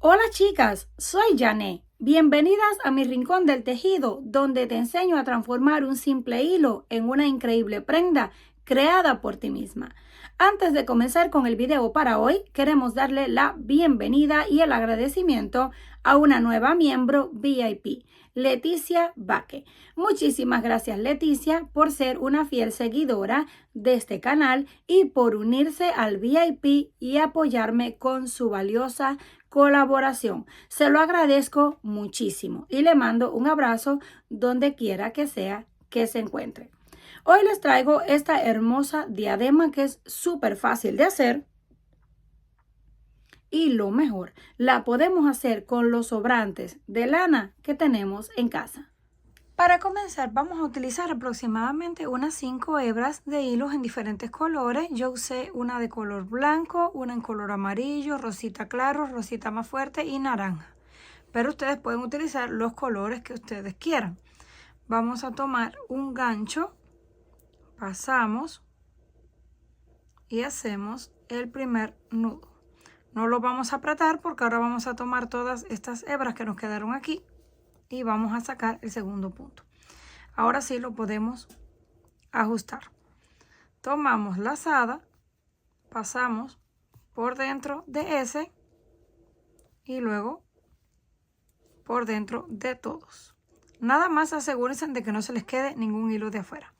Hola chicas, soy Jané. Bienvenidas a mi rincón del tejido, donde te enseño a transformar un simple hilo en una increíble prenda creada por ti misma. Antes de comenzar con el video para hoy, queremos darle la bienvenida y el agradecimiento a una nueva miembro VIP, Leticia Baque. Muchísimas gracias Leticia por ser una fiel seguidora de este canal y por unirse al VIP y apoyarme con su valiosa colaboración. Se lo agradezco muchísimo y le mando un abrazo donde quiera que sea que se encuentre. Hoy les traigo esta hermosa diadema que es súper fácil de hacer y lo mejor, la podemos hacer con los sobrantes de lana que tenemos en casa. Para comenzar vamos a utilizar aproximadamente unas 5 hebras de hilos en diferentes colores. Yo usé una de color blanco, una en color amarillo, rosita claro, rosita más fuerte y naranja. Pero ustedes pueden utilizar los colores que ustedes quieran. Vamos a tomar un gancho, pasamos y hacemos el primer nudo. No lo vamos a apretar porque ahora vamos a tomar todas estas hebras que nos quedaron aquí y vamos a sacar el segundo punto. Ahora sí lo podemos ajustar. Tomamos lazada, pasamos por dentro de ese y luego por dentro de todos. Nada más asegúrense de que no se les quede ningún hilo de afuera.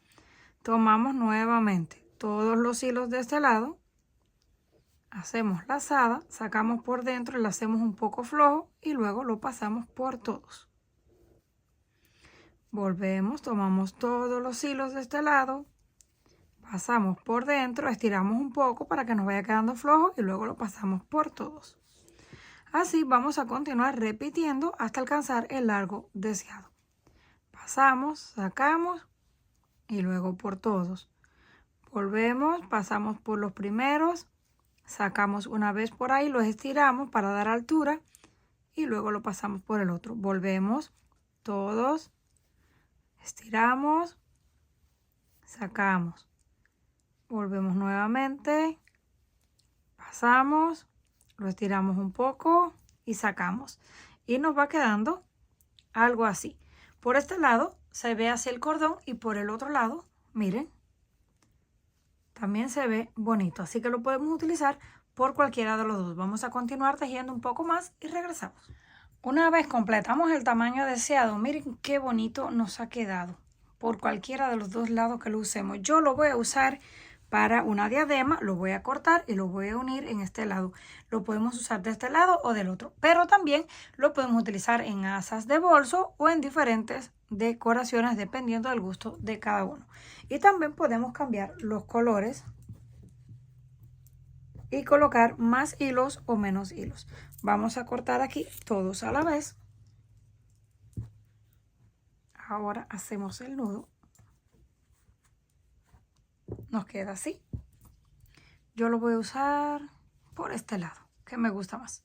Tomamos nuevamente todos los hilos de este lado, hacemos lazada, sacamos por dentro y lo hacemos un poco flojo y luego lo pasamos por todos. Volvemos, tomamos todos los hilos de este lado, pasamos por dentro, estiramos un poco para que nos vaya quedando flojo y luego lo pasamos por todos. Así vamos a continuar repitiendo hasta alcanzar el largo deseado. Pasamos, sacamos y luego por todos. Volvemos, pasamos por los primeros, sacamos una vez por ahí, los estiramos para dar altura y luego lo pasamos por el otro. Volvemos, todos, estiramos, sacamos, volvemos nuevamente, pasamos, lo estiramos un poco y sacamos. Y nos va quedando algo así. Por este lado se ve así el cordón y por el otro lado, miren, también se ve bonito. Así que lo podemos utilizar por cualquiera de los dos. Vamos a continuar tejiendo un poco más y regresamos. Una vez completamos el tamaño deseado, miren qué bonito nos ha quedado. Por cualquiera de los dos lados que lo usemos. Yo lo voy a usar para una diadema, lo voy a cortar y lo voy a unir en este lado. Lo podemos usar de este lado o del otro, pero también lo podemos utilizar en asas de bolso o en diferentes decoraciones dependiendo del gusto de cada uno. Y también podemos cambiar los colores y colocar más hilos o menos hilos. Vamos a cortar aquí todos a la vez. Ahora hacemos el nudo. Nos queda así. Yo lo voy a usar por este lado, que me gusta más.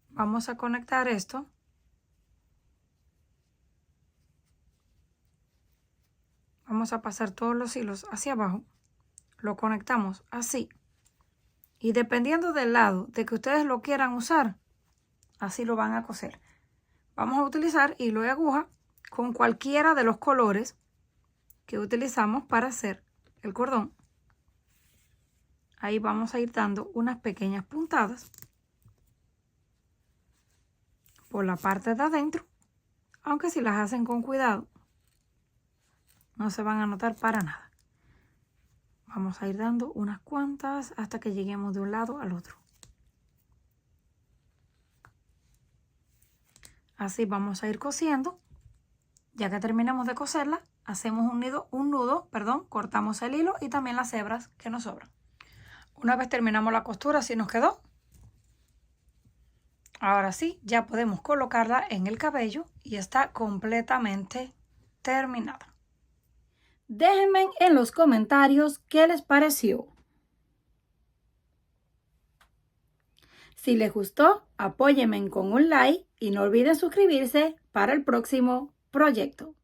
Vamos a conectar esto. Vamos a pasar todos los hilos hacia abajo. Lo conectamos así. Y dependiendo del lado de que ustedes lo quieran usar, así lo van a coser. Vamos a utilizar hilo de aguja con cualquiera de los colores que utilizamos para hacer el cordón. Ahí vamos a ir dando unas pequeñas puntadas por la parte de adentro, aunque si las hacen con cuidado no se van a notar para nada. Vamos a ir dando unas cuantas hasta que lleguemos de un lado al otro. Así vamos a ir cosiendo. Ya que terminemos de coserla, hacemos un nudo, cortamos el hilo y también las hebras que nos sobran. Una vez terminamos la costura, así nos quedó. Ahora sí, ya podemos colocarla en el cabello y está completamente terminada. Déjenme en los comentarios qué les pareció. Si les gustó, apóyenme con un like y no olviden suscribirse para el próximo proyecto.